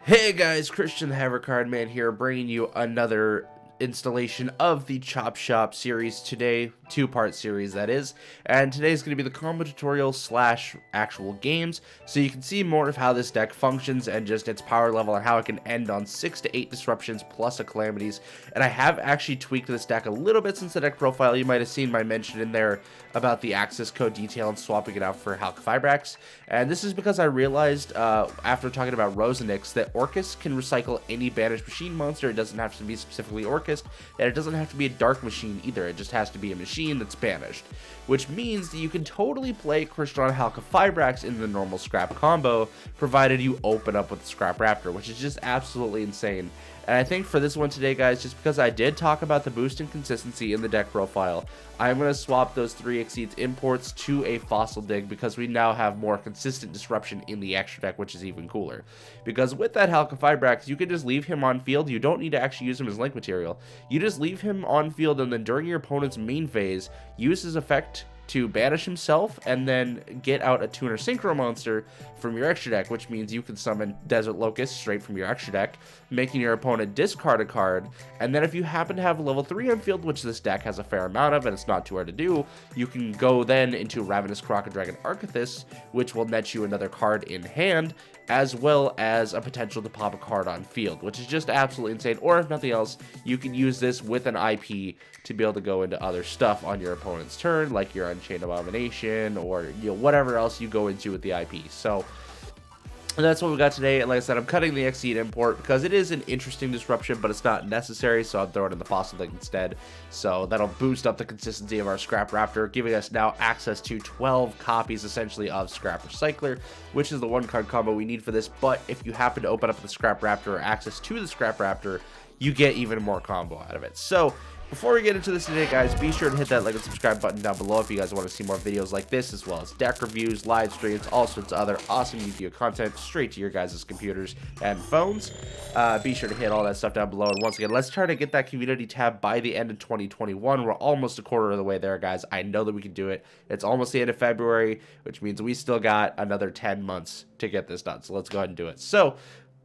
Hey guys, Christian the Havercard Man here, bringing you another installation of the Chop Shop series today, two-part series that is, and today's going to be the combo tutorial slash actual games, so you can see more of how this deck functions and just its power level and how it can end on 6 to 8 disruptions plus a calamities. And I have actually tweaked this deck a little bit since the deck profile. You might have seen my mention in there about the access code detail and swapping it out for Halqifibrax, and this is because I realized after talking about Rosenix that Orcust can recycle any banished machine monster. It doesn't have to be specifically Orcust, and it doesn't have to be a dark machine either. It just has to be a machine that's banished, which means that you can totally play Crystron Halqifibrax in the normal Scrap combo, provided you open up with the Scrap Raptor, which is just absolutely insane. And I think for this one today, guys, just because I did talk about the boost and consistency in the deck profile, I'm going to swap those 3 Exceeds imports to a Fossil Dig because we now have more consistent disruption in the extra deck, which is even cooler. Because with that Halqifibrax, you can just leave him on field. You don't need to actually use him as link material. You just leave him on field, and then during your opponent's main phase, use his effect to banish himself and then get out a Tuner Synchro monster from your extra deck, which means you can summon Desert Locust straight from your extra deck, making your opponent discard a card. And then if you happen to have a level 3 on field, which this deck has a fair amount of and it's not too hard to do, you can go then into Ravenous Crocodile Archithus, which will net you another card in hand, as well as a potential to pop a card on field, which is just absolutely insane. Or if nothing else, you can use this with an IP to be able to go into other stuff on your opponent's turn, like your Unchained Abomination or whatever else you go into with the IP. So that's what we got today. And like I said, I'm cutting the Exceed import because it is an interesting disruption, but it's not necessary, so I'm throwing in the Fossil Dig instead. So that'll boost up the consistency of our Scrap Raptor, giving us now access to 12 copies essentially of Scrap Recycler, which is the 1-card combo we need for this. But if you happen to open up the Scrap Raptor or access to the Scrap Raptor, you get even more combo out of it. So before we get into this today, guys, be sure to hit that like and subscribe button down below if you guys want to see more videos like this, as well as deck reviews, live streams, all sorts of other awesome Yu-Gi-Oh content straight to your guys' computers and phones. Be sure to hit all that stuff down below. And once again, let's try to get that community tab by the end of 2021. We're almost a quarter of the way there, guys. I know that we can do it. It's almost the end of February, which means we still got another 10 months to get this done. So let's go ahead and do it. So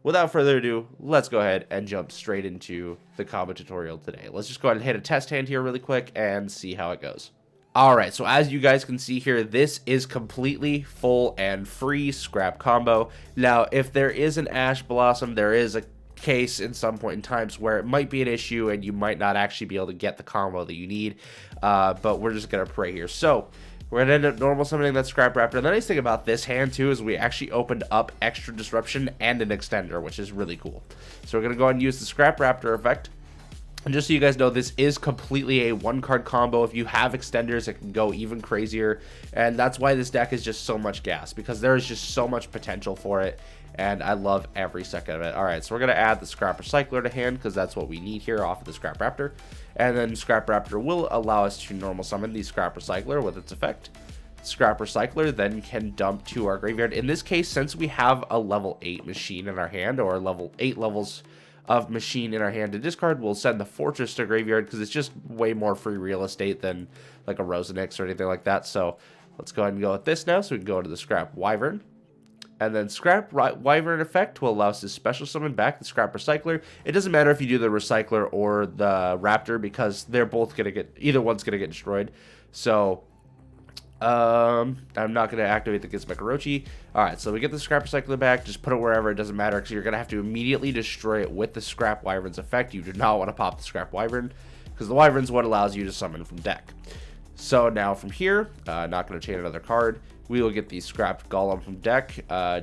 without further ado, let's go ahead and jump straight into the combo tutorial today. Let's just go ahead and hit a test hand here really quick and see how it goes. Alright, so as you guys can see here, this is completely full and free Scrap combo. Now, if there is an Ash Blossom, there is a case in some point in times where it might be an issue and you might not actually be able to get the combo that you need, but we're just going to pray here. So we're going to end up normal summoning that Scrap Raptor. And the nice thing about this hand, too, is we actually opened up extra disruption and an extender, which is really cool. So we're going to go ahead and use the Scrap Raptor effect. And just so you guys know, this is completely a 1-card combo. If you have extenders, it can go even crazier. And that's why this deck is just so much gas, because there is just so much potential for it. And I love every second of it. Alright, so we're going to add the Scrap Recycler to hand, because that's what we need here off of the Scrap Raptor. And then Scrap Raptor will allow us to normal summon the Scrap Recycler with its effect. Scrap Recycler then can dump to our graveyard. In this case, since we have a level 8 machine in our hand, or level 8 levels of machine in our hand to discard, we'll send the Fortress to graveyard because it's just way more free real estate than like a Rosenix or anything like that. So let's go ahead and go with this now. So we can go to the Scrap Wyvern. And then Scrap Wyvern effect will allow us to special summon back the Scrap Recycler. It doesn't matter if you do the Recycler or the Raptor because they're both going to get, either one's going to get destroyed. So I'm not going to activate the Gizmek Orochi. Alright, so we get the Scrap Recycler back. Just put it wherever. It doesn't matter because you're going to have to immediately destroy it with the Scrap Wyvern's effect. You do not want to pop the Scrap Wyvern because the Wyvern's what allows you to summon from deck. So now from here, not going to chain another card. We will get the Scrapped Golem from deck.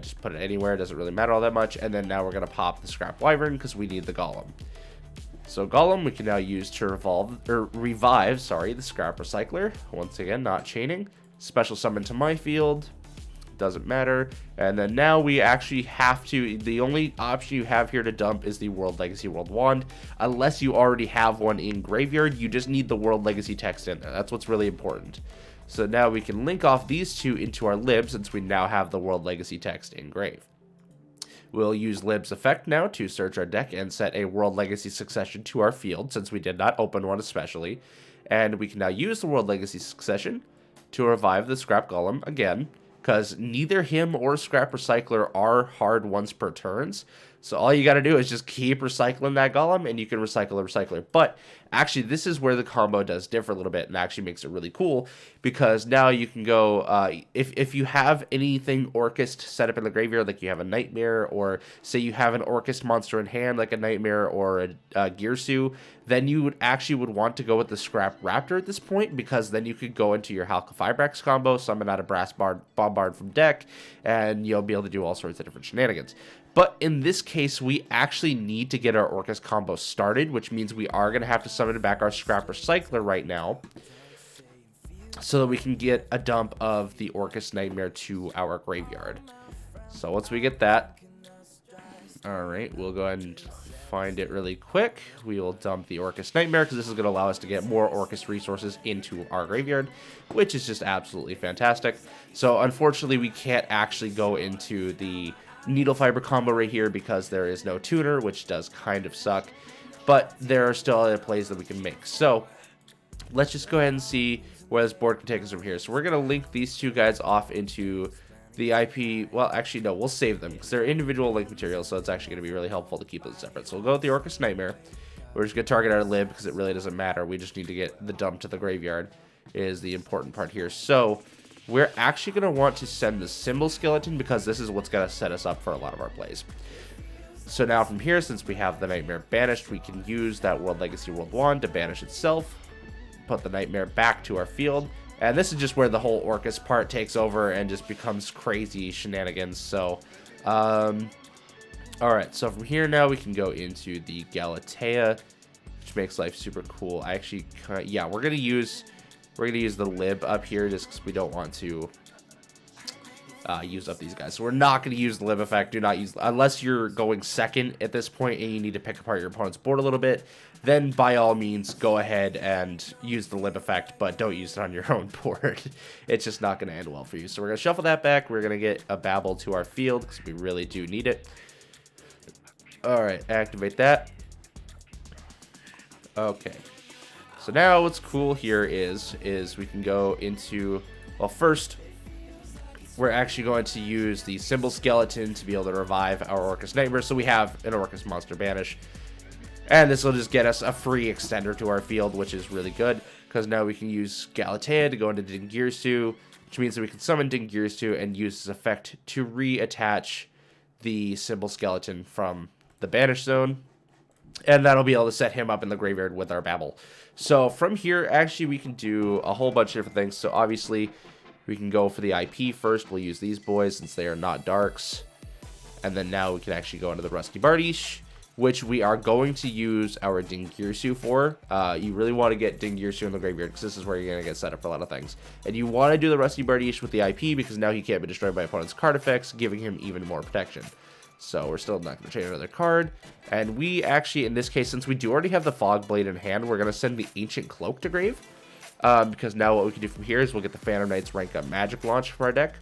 Just put it anywhere. It doesn't really matter all that much. And then now we're going to pop the Scrap Wyvern because we need the Golem. So Golem we can now use to revive the Scrap Recycler. Once again, not chaining. Special summon to my field. Doesn't matter. And then now we actually have to, the only option you have here to dump is the World Legacy World Wand. Unless you already have one in graveyard, you just need the World Legacy text in there. That's what's really important. So now we can link off these two into our Lib since we now have the World Legacy text engraved. We'll use Lib's effect now to search our deck and set a World Legacy Succession to our field since we did not open one especially. And we can now use the World Legacy Succession to revive the Scrap Golem again, because neither him or Scrap Recycler are hard once per turns. So all you got to do is just keep recycling that golem, and you can recycle the recycler. But actually, this is where the combo does differ a little bit, and actually makes it really cool, because now you can go, if you have anything Orcust set up in the graveyard, like you have a Nightmare, or say you have an Orcust monster in hand, like a Nightmare or a Girsu, then you would want to go with the Scrap Raptor at this point, because then you could go into your Halqifibrax combo, summon out a Brass Bombard from deck, and you'll be able to do all sorts of different shenanigans. But in this case, we actually need to get our Orcust combo started, which means we are going to have to summon back our Scrap Recycler right now, so that we can get a dump of the Orcust Nightmare to our graveyard. So once we get that, alright, we'll go ahead and find it really quick. We will dump the Orcust Nightmare, because this is going to allow us to get more Orcust resources into our graveyard, which is just absolutely fantastic. So unfortunately, we can't actually go into the Needle Fiber combo right here, because there is no tuner, which does kind of suck. But there are still other plays that we can make. So let's just go ahead and see where this board can take us from here. So we're going to link these two guys off into the IP. Well, actually, no, we'll save them, because they're individual link materials, so it's actually going to be really helpful to keep them separate. So we'll go with the Orcust Nightmare. We're just going to target our lib, because it really doesn't matter. We just need to get the dump to the graveyard is the important part here. So we're actually going to want to send the Symbol Skeleton, because this is what's going to set us up for a lot of our plays. So now from here, since we have the Nightmare banished, we can use that World Legacy World Wand to banish itself, put the Nightmare back to our field, and this is just where the whole Orcust part takes over and just becomes crazy shenanigans. So, alright, so from here now we can go into the Galatea, which makes life super cool. I actually, yeah, we're gonna use the lib up here, just because we don't want to use up these guys. So we're not going to use the lib effect. Do not use, unless you're going second at this point and you need to pick apart your opponent's board a little bit, then by all means go ahead and use the lib effect, but don't use it on your own board. It's just not going to end well for you. So we're going to shuffle that back. We're going to get a Babel to our field, because we really do need it. Alright, activate that. Okay. So now what's cool here is we can go into, well, first we're actually going to use the Symbol Skeleton to be able to revive our Orcust Nightmare. So we have an Orcust monster banish, and this will just get us a free extender to our field, which is really good, because now we can use Galatea to go into Dingirsu, which means that we can summon Dingirsu and use this effect to reattach the Symbol Skeleton from the banish zone, and that'll be able to set him up in the graveyard with our Babel. So from here, actually, we can do a whole bunch of different things. So obviously, we can go for the IP first. We'll use these boys since they are not darks. And then now we can actually go into the Rusty Bardiche, which we are going to use our Dingirsu for. You really want to get Dingirsu in the graveyard, because this is where you're going to get set up for a lot of things. And you want to do the Rusty Bardiche with the IP, because now he can't be destroyed by opponent's card effects, giving him even more protection. So we're still not going to change another card. And we actually, in this case, since we do already have the Fog Blade in hand, we're going to send the Ancient Cloak to grave. Because now what we can do from here is we'll get the Phantom Knights rank up Magic launch for our deck.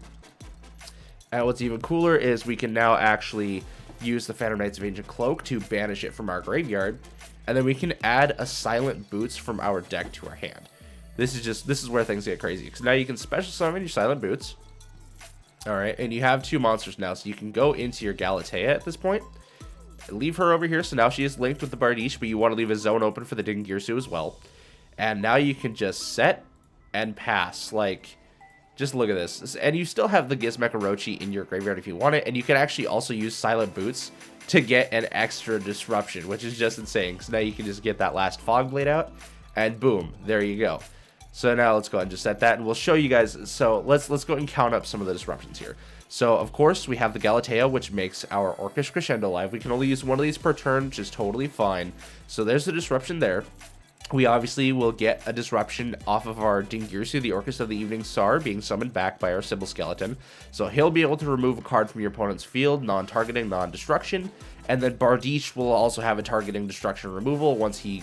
And what's even cooler is we can now actually use the Phantom Knights of Ancient Cloak to banish it from our graveyard. And then we can add a Silent Boots from our deck to our hand. This is where things get crazy, because now you can special summon your Silent Boots. Alright, and you have two monsters now, so you can go into your Galatea at this point. Leave her over here, so now she is linked with the Bardiche, but you want to leave a zone open for the Dingirsu as well. And now you can just set and pass. Like, just look at this. And you still have the Gizmek Orochi in your graveyard if you want it. And you can actually also use Silent Boots to get an extra disruption, which is just insane. So now you can just get that last Fog Blade out, and boom, there you go. So now let's go ahead and just set that, and we'll show you guys. So let's go and count up some of the disruptions here. So of course we have the Galatea, which makes our Orcust Crescendo live. We can only use one of these per turn, which is totally fine. So there's the disruption there. We obviously will get a disruption off of our Dingirsu, the Orcust of the Evening Star, being summoned back by our Symbol Skeleton. So he'll be able to remove a card from your opponent's field, non-targeting, non-destruction. And then Bardiche will also have a targeting, destruction, removal once he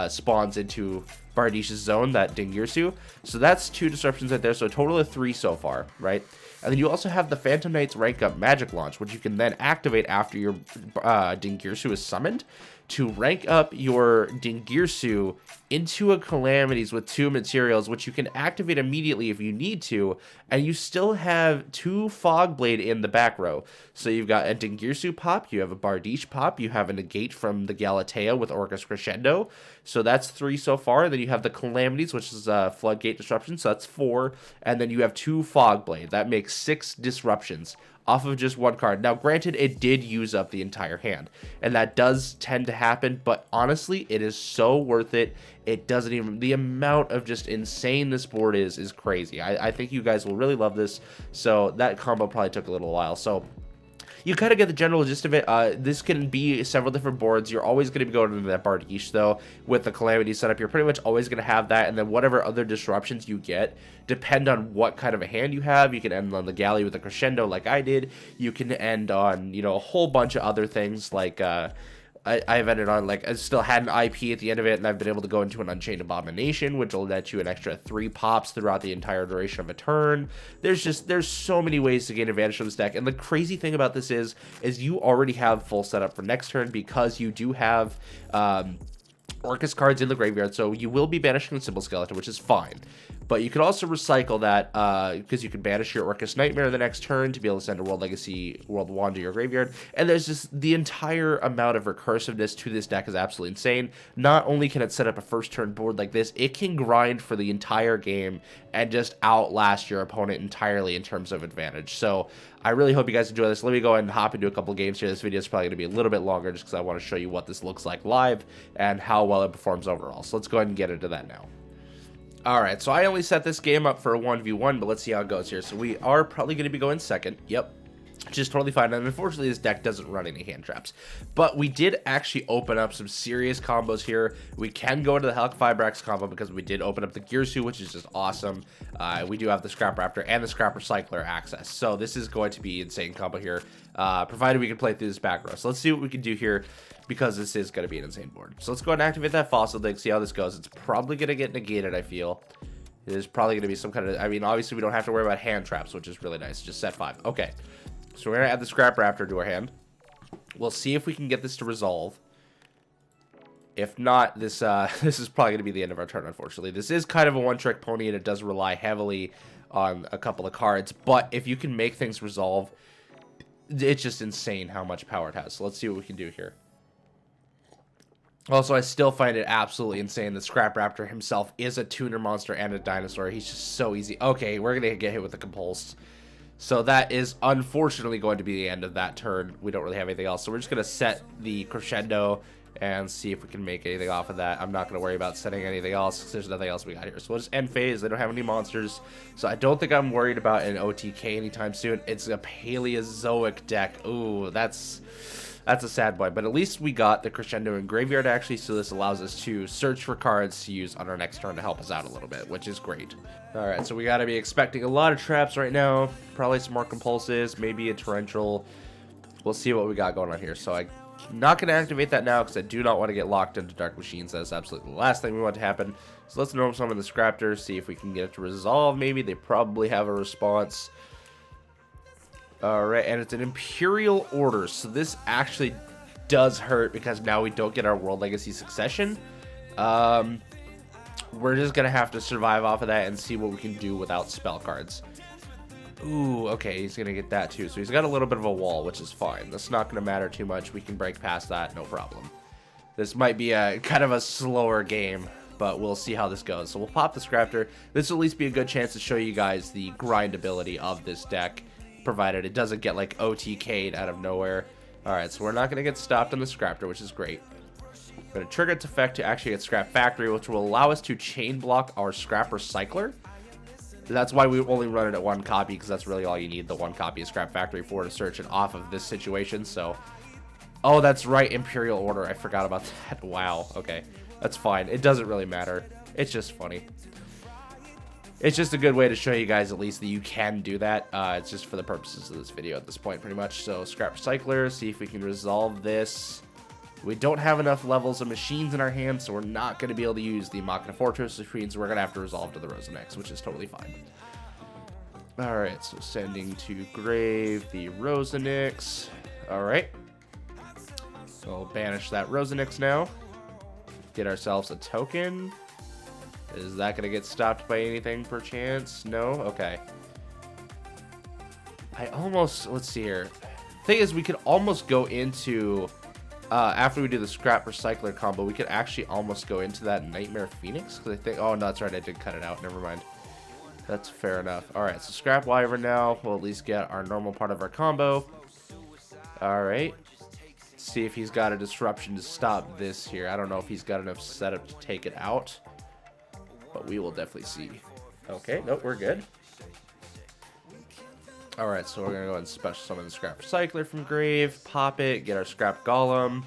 spawns into Bardiche's zone, that Dingirsu. So that's two disruptions right there, so a total of 3 so far, right? And then you also have the Phantom Knights rank up Magic launch, which you can then activate after your Dingirsu is summoned to rank up your Dingirsu into a Calamities with 2 materials, which you can activate immediately if you need to, and you still have 2 Fog Blade in the back row. So you've got a Dingirsu pop, you have a Bardiche pop, you have a Negate from the Galatea with Orcus Crescendo, so that's 3 so far. Then you have the Calamities, which is Floodgate Disruption, so that's 4, and then you have 2 Fog Blade. That makes 6 disruptions off of just 1 card. Now, granted, it did use up the entire hand, and that does tend to happen, but honestly, it is so worth it. It doesn't even, the amount of just insane this board is crazy. I think you guys will really love this, so that combo probably took a little while. So you kind of get the general gist of it. This can be several different boards. You're always going to be going into that Bardiche, though. With the Calamity setup, you're pretty much always going to have that, and then whatever other disruptions you get depend on what kind of a hand you have. You can end on the Galley with a Crescendo like I did. You can end on, you know, a whole bunch of other things like... I've ended on, like, I still had an IP at the end of it, and I've been able to go into an Unchained Abomination, which will let you an extra 3 pops throughout the entire duration of a turn. There's so many ways to gain advantage from this deck, and the crazy thing about this is you already have full setup for next turn because you do have Orcus cards in the graveyard, so you will be banishing the Symbol Skeleton, which is fine. But you could also recycle that because you can banish your Orcus Nightmare the next turn to be able to send a World Legacy World Wand to your graveyard. And there's just the entire amount of recursiveness to this deck is absolutely insane. Not only can it set up a first turn board like this, it can grind for the entire game and just outlast your opponent entirely in terms of advantage. So I really hope you guys enjoy this. Let me go ahead and hop into a couple games here. This video is probably going to be a little bit longer just because I want to show you what this looks like live and how well it performs overall. So let's go ahead and get into that now. Alright, so I only set this game up for a 1v1, but let's see how it goes here. So we are probably going to be going second. Yep. Which is totally fine, and unfortunately this deck doesn't run any hand traps. But we did actually open up some serious combos here. We can go into the Hulk Fibrax combo because we did open up the Girsu, which is just awesome. We do have the Scrap Raptor and the Scrap Recycler access. So this is going to be an insane combo here, provided we can play through this back row. So let's see what we can do here, because this is going to be an insane board. So let's go ahead and activate that Fossil Dig, see how this goes. It's probably going to get negated, I feel. There's probably going to be some kind of, I mean, obviously we don't have to worry about hand traps, which is really nice. Just set 5. Okay. So we're going to add the Scrap Raptor to our hand. We'll see if we can get this to resolve. If not, this is probably going to be the end of our turn, unfortunately. This is kind of a one-trick pony, and it does rely heavily on a couple of cards. But if you can make things resolve, it's just insane how much power it has. So let's see what we can do here. Also, I still find it absolutely insane that Scrap Raptor himself is a tuner monster and a dinosaur. He's just so easy. Okay, we're going to get hit with the Compulse. So that is unfortunately going to be the end of that turn. We don't really have anything else. So we're just going to set the Crescendo and see if we can make anything off of that. I'm not going to worry about setting anything else because there's nothing else we got here. So we'll just end phase. They don't have any monsters. So I don't think I'm worried about an OTK anytime soon. It's a Paleozoic deck. Ooh, that's a sad boy. But at least we got the Crescendo in graveyard actually. So this allows us to search for cards to use on our next turn to help us out a little bit, which is great. Alright, so we got to be expecting a lot of traps right now. Probably some more Compulses, maybe a Torrential. We'll see what we got going on here. So I'm not going to activate that now because I do not want to get locked into Dark Machines. That's absolutely the last thing we want to happen. So let's normal summon the Scraptor, see if we can get it to resolve. Maybe they probably have a response. Alright, and it's an Imperial Order. So this actually does hurt because now we don't get our World Legacy Succession. We're just going to have to survive off of that and see what we can do without spell cards. Ooh, okay, he's going to get that too. So he's got a little bit of a wall, which is fine. That's not going to matter too much. We can break past that, no problem. This might be a kind of a slower game, but we'll see how this goes. So we'll pop the Scraptor. This will at least be a good chance to show you guys the grindability of this deck, provided it doesn't get like OTK'd out of nowhere. Alright, so we're not going to get stopped on the Scraptor, which is great. We're going to trigger its effect to actually get Scrap Factory, which will allow us to chain block our Scrap Recycler. That's why we only run it at 1 copy, because that's really all you need the 1 copy of Scrap Factory for to search it off of this situation. So, oh, that's right, Imperial Order. I forgot about that. Wow, okay. That's fine. It doesn't really matter. It's just funny. It's just a good way to show you guys at least that you can do that. It's just for the purposes of this video at this point, pretty much. So, Scrap Recycler, see if we can resolve this. We don't have enough levels of machines in our hands, so we're not going to be able to use the Machina Fortress, which means we're going to have to resolve to the Rosenex, which is totally fine. Alright, so sending to grave the Rosenex. Alright. We'll banish that Rosenix now. Get ourselves a token. Is that going to get stopped by anything, perchance? No? Okay. I almost... Let's see here. Thing is, we could almost go into... after we do the Scrap Recycler combo, we could actually almost go into that Nightmare Phoenix. Because I think... Oh, no, that's right. I did cut it out. Never mind. That's fair enough. Alright, so Scrap Wyvern now. We'll at least get our normal part of our combo. Alright. See if he's got a disruption to stop this here. I don't know if he's got enough setup to take it out, but we will definitely see. Okay, nope, we're good. Alright, so we're going to go ahead and special summon the Scrap Recycler from Grave, pop it, get our Scrap Golem.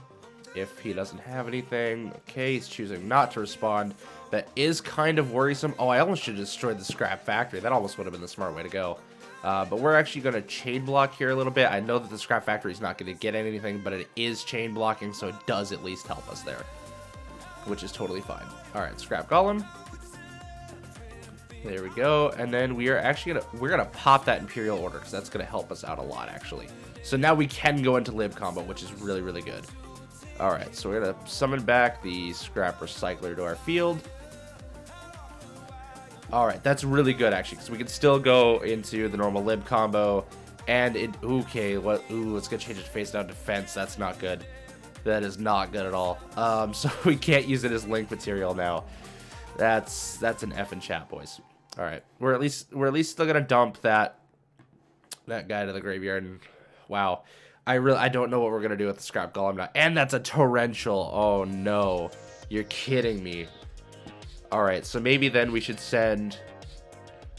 If he doesn't have anything, okay, he's choosing not to respond. That is kind of worrisome. Oh, I almost should have destroyed the Scrap Factory. That almost would have been the smart way to go. But we're actually going to chain block here a little bit. I know that the Scrap Factory is not going to get anything, but it is chain blocking, so it does at least help us there, which is totally fine. Alright, Scrap Golem. There we go. And then we are actually we're gonna pop that Imperial Order, because that's going to help us out a lot, actually. So now we can go into Lib combo, which is really, really good. Alright, so we're going to summon back the Scrap Recycler to our field. Alright, that's really good, actually, because we can still go into the normal Lib combo, and it... Okay, what... Ooh, let's get changed to face down defense. That's not good. That is not good at all. So we can't use it as link material now. That's an effing chat, boys. Alright, we're at least still gonna dump that guy to the graveyard, and... Wow. I don't know what we're gonna do with the Scrap Golem now. And that's a Torrential. Oh, no. You're kidding me. Alright, so maybe then we should send...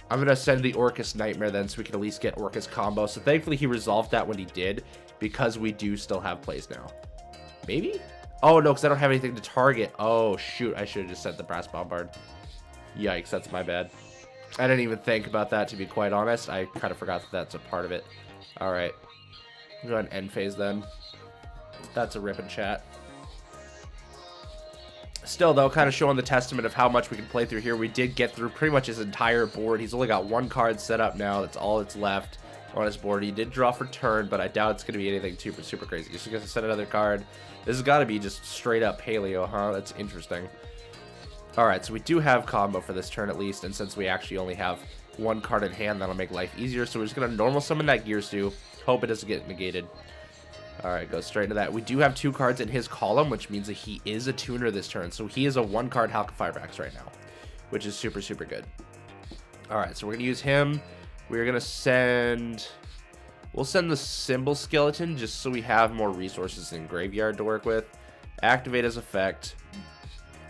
I'm going to send the Orcus Nightmare then, so we can at least get Orcus combo. So thankfully he resolved that when he did, because we do still have plays now. Maybe? Oh, no, because I don't have anything to target. Oh, shoot. I should have just sent the Brass Bombard. Yikes, that's my bad. I didn't even think about that, to be quite honest. I kind of forgot that that's a part of it. Alright. Go ahead and end phase then. That's a rip in chat. Still, though, kind of showing the testament of how much we can play through here. We did get through pretty much his entire board. He's only got one card set up now. That's all that's left on his board. He did draw for turn, but I doubt it's going to be anything super crazy. He's just going to set another card. This has got to be just straight up paleo, huh? That's interesting. Alright, so we do have combo for this turn at least, and since we actually only have one card in hand, that'll make life easier. So we're just going to normal summon that Gearsu. Hope it doesn't get negated. Alright, go straight into that. We do have two cards in his column, which means that he is a tuner this turn. So he is a one-card Halqa Firebrax right now, which is super good. Alright, so we're going to use him. We're going to send... We'll send the Symbol Skeleton just so we have more resources in Graveyard to work with. Activate as effect.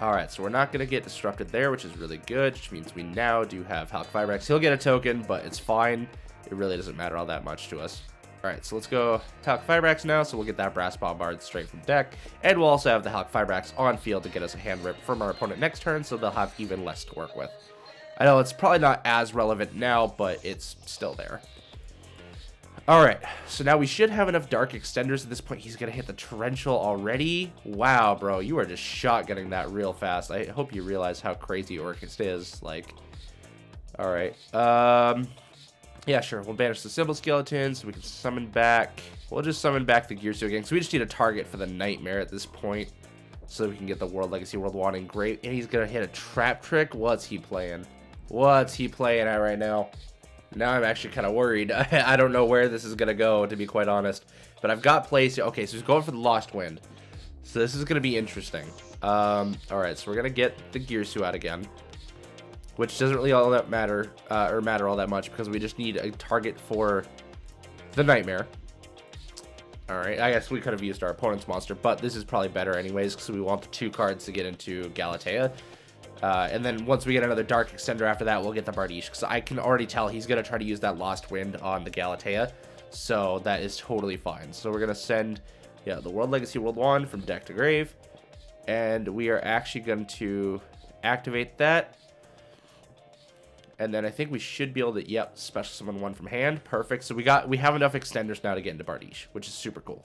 Alright, so we're not going to get disrupted there, which is really good, which means we now do have Halqa Firebrax. He'll get a token, but it's fine. It really doesn't matter all that much to us. Alright, so let's go Halqa Firebrax now, so we'll get that Brass Bombard straight from deck. And we'll also have the Halqa Firebrax on field to get us a hand rip from our opponent next turn, so they'll have even less to work with. I know it's probably not as relevant now, but it's still there. Alright, so now we should have enough Dark Extenders at this point. He's going to hit the Torrential already. Wow, bro, you are just shotgunning that real fast. I hope you realize how crazy Orcus is. Like, alright. Yeah, sure. We'll banish the Symbol Skeleton so we can summon back. We'll just summon back the Gearsu again. So we just need a target for the Nightmare at this point so we can get the World Legacy World Wanting Great. And he's going to hit a Trap Trick. What's he playing? What's he playing at right now? Now I'm actually kind of worried. I don't know where this is going to go, to be quite honest. But I've got plays. Okay, so he's going for the Lost Wind. So this is going to be interesting. Alright, so we're going to get the Gearsu out again, which doesn't really all that matter, matter all that much, because we just need a target for the Nightmare. Alright, I guess we could have used our opponent's monster, but this is probably better anyways, because we want the two cards to get into Galatea. And then once we get another Dark Extender after that, we'll get the Bardiche, because I can already tell he's going to try to use that Lost Wind on the Galatea, so that is totally fine. So we're going to send, yeah, the World Legacy World Wand from deck to grave, and we are actually going to activate that. And then I think we should be able to, yep, special summon one from hand. Perfect. So we have enough extenders now to get into Bardiche, which is super cool.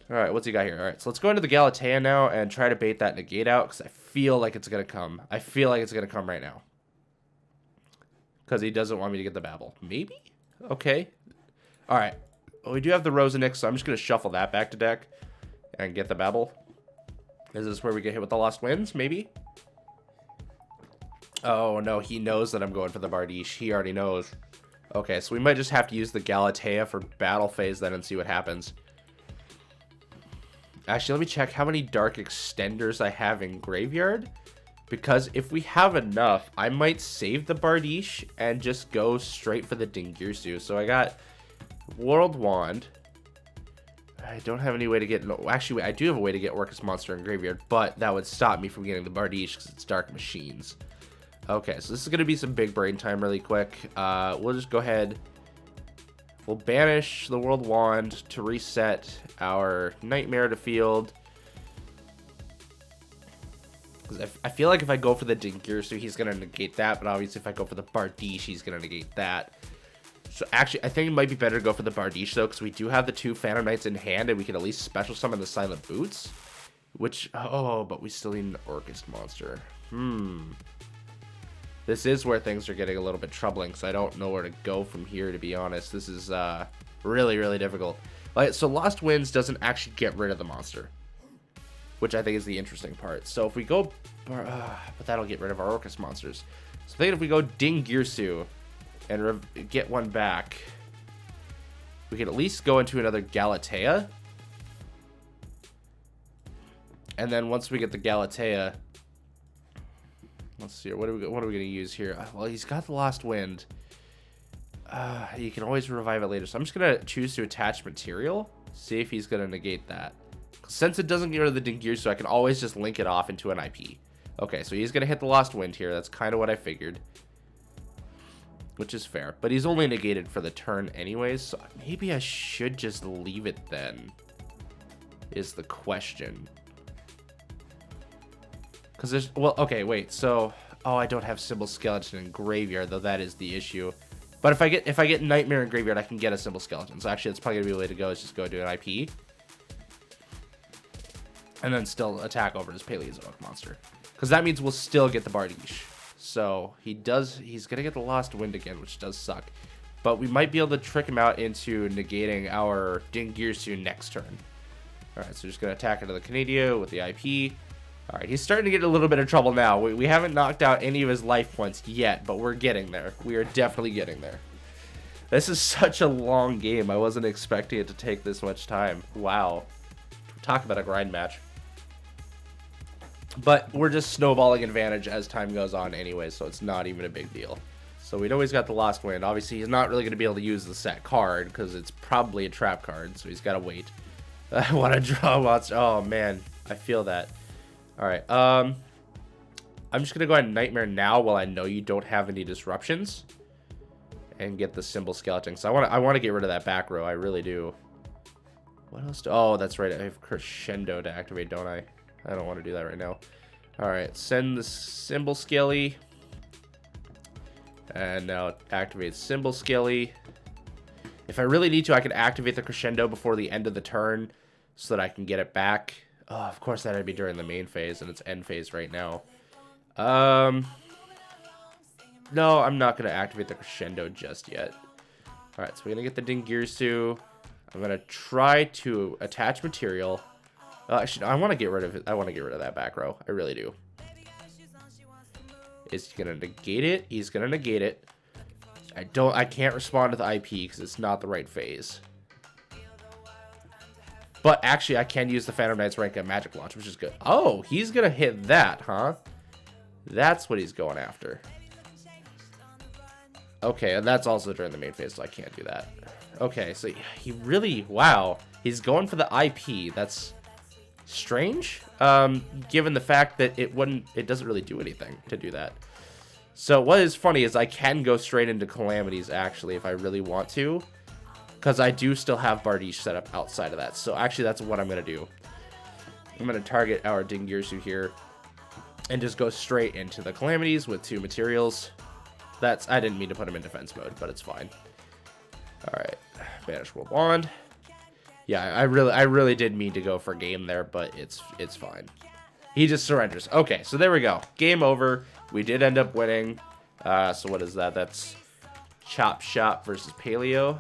All right, what's he got here? All right, so let's go into the Galatea now and try to bait that negate out, because I feel like it's going to come. I feel like it's going to come right now. Because he doesn't want me to get the Babel. Maybe? Okay. All right. Well, we do have the Rosenix, so I'm just going to shuffle that back to deck. and get the Babel. Is this where we get hit with the Lost Winds? Maybe? Oh, no. He knows that I'm going for the Bardiche. He already knows. Okay, so we might just have to use the Galatea for battle phase then and see what happens. Actually, let me check how many Dark Extenders I have in Graveyard. Because if we have enough, I might save the Bardiche and just go straight for the Dingirsu. So I got World Wand. I don't have any way to get... No, actually, I do have a way to get Orcus Monster in Graveyard, but that would stop me from getting the Bardiche because it's Dark Machines. Okay, so this is going to be some big brain time really quick. We'll just go ahead. We'll banish the World Wand to reset our Nightmare to field. Because I feel like if I go for the Dingirsu, he's going to negate that, but obviously if I go for the Bardiche, he's going to negate that. So actually, I think it might be better to go for the Bardiche, though, because we do have the 2 Phantom Knights in hand, and we can at least special summon the Silent Boots. Which, oh, but we still need an Orcus Monster. This is where things are getting a little bit troubling, so I don't know where to go from here, to be honest. This is really, really difficult. So Lost Winds doesn't actually get rid of the monster, which I think is the interesting part. So if we go... but that'll get rid of our Orcus monsters. So I think if we go Dingirsu and get one back, we can at least go into another Galatea. And then once we get the Galatea... Let's see here. What are we going to use here? Well, he's got the Lost Wind. You can always revive it later. So I'm just going to choose to attach material. See if he's going to negate that. Since it doesn't get rid of the Dingirsu, I can always just link it off into an IP. Okay, so he's going to hit the Lost Wind here. That's kind of what I figured. Which is fair. But he's only negated for the turn anyways. So maybe I should just leave it then. Is the question. Because there's... Well, okay, wait. So... Oh, I don't have Symbol Skeleton in Graveyard, though. That is the issue. But if I get Nightmare in Graveyard, I can get a Symbol Skeleton. So actually, that's probably going to be the way to go, is just go do an IP. And then still attack over his Paleozoic monster. Because that means we'll still get the Bardiche. So he's going to get the Lost Wind again, which does suck. But we might be able to trick him out into negating our Dingirsu next turn. Alright, so just going to attack into the Canadio with the IP. Alright, he's starting to get a little bit of trouble now. We haven't knocked out any of his life points yet, but we're getting there. We are definitely getting there. This is such a long game. I wasn't expecting it to take this much time. Wow. Talk about a grind match. But we're just snowballing advantage as time goes on anyway, so it's not even a big deal. So we know he's got the Lost Wind. Obviously, he's not really going to be able to use the set card because it's probably a trap card, so he's got to wait. I want to draw monster. Oh, man. I feel that. Alright, I'm just going to go ahead and Nightmare now while I know you don't have any disruptions. And get the Symbol Skeleton. So I want to get rid of that back row. I really do. What else do... Oh, that's right. I have Crescendo to activate, don't I? I don't want to do that right now. Alright, send the Symbol Skelly. And now activate Symbol Skelly. If I really need to, I can activate the Crescendo before the end of the turn so that I can get it back. Oh, of course, that'd be during the main phase, and it's end phase right now. No, I'm not going to activate the Crescendo just yet. Alright, so we're going to get the Dingirsu. I'm going to try to attach material. Actually, I want to get rid of it. I want to get rid of that back row. I really do. Is he going to negate it? He's going to negate it. I can't respond to the IP because it's not the right phase. But actually, I can use the Phantom Knight's rank at Magic Launch, which is good. Oh, he's going to hit that, huh? That's what he's going after. Okay, and that's also during the main phase, so I can't do that. Okay, so he really... Wow. He's going for the IP. That's strange, given the fact that it doesn't really do anything to do that. So what is funny is I can go straight into Calamities, actually, if I really want to. Because I do still have Bardiche set up outside of that. So actually, that's what I'm going to do. I'm going to target our Dingirsu here. And just go straight into the Calamities with 2 materials. I didn't mean to put him in defense mode, but it's fine. Alright. Banish World Wand. Yeah, I really did mean to go for game there, but it's fine. He just surrenders. Okay, so there we go. Game over. We did end up winning. So what is that? That's Chop Shop versus Paleo.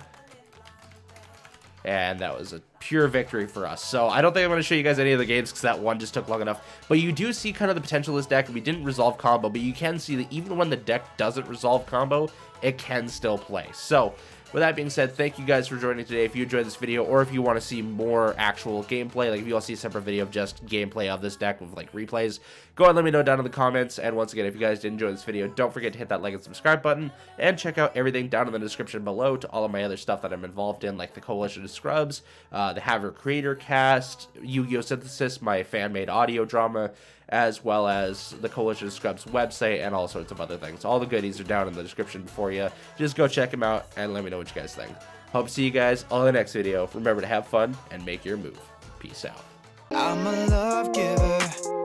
And that was a pure victory for us. So I don't think I'm going to show you guys any of the games because that one just took long enough. But you do see kind of the potential of this deck. We didn't resolve combo, but you can see that even when the deck doesn't resolve combo, it can still play. So with that being said, thank you guys for joining today. If you enjoyed this video, or if you want to see more actual gameplay, like if you want to see a separate video of just gameplay of this deck with like replays, go ahead and let me know down in the comments. And once again, if you guys did enjoy this video, don't forget to hit that like and subscribe button, and check out everything down in the description below to all of my other stuff that I'm involved in, like the Coalition of Scrubs, the Haver Creator Cast, Yu-Gi-Oh! Synthesis, my fan-made audio drama, as well as the Coalition of Scrubs website, and all sorts of other things. All the goodies are down in the description for you. Just go check them out and let me know what you guys think. Hope to see you guys on the next video. Remember to have fun and make your move. Peace out. I'm a love giver.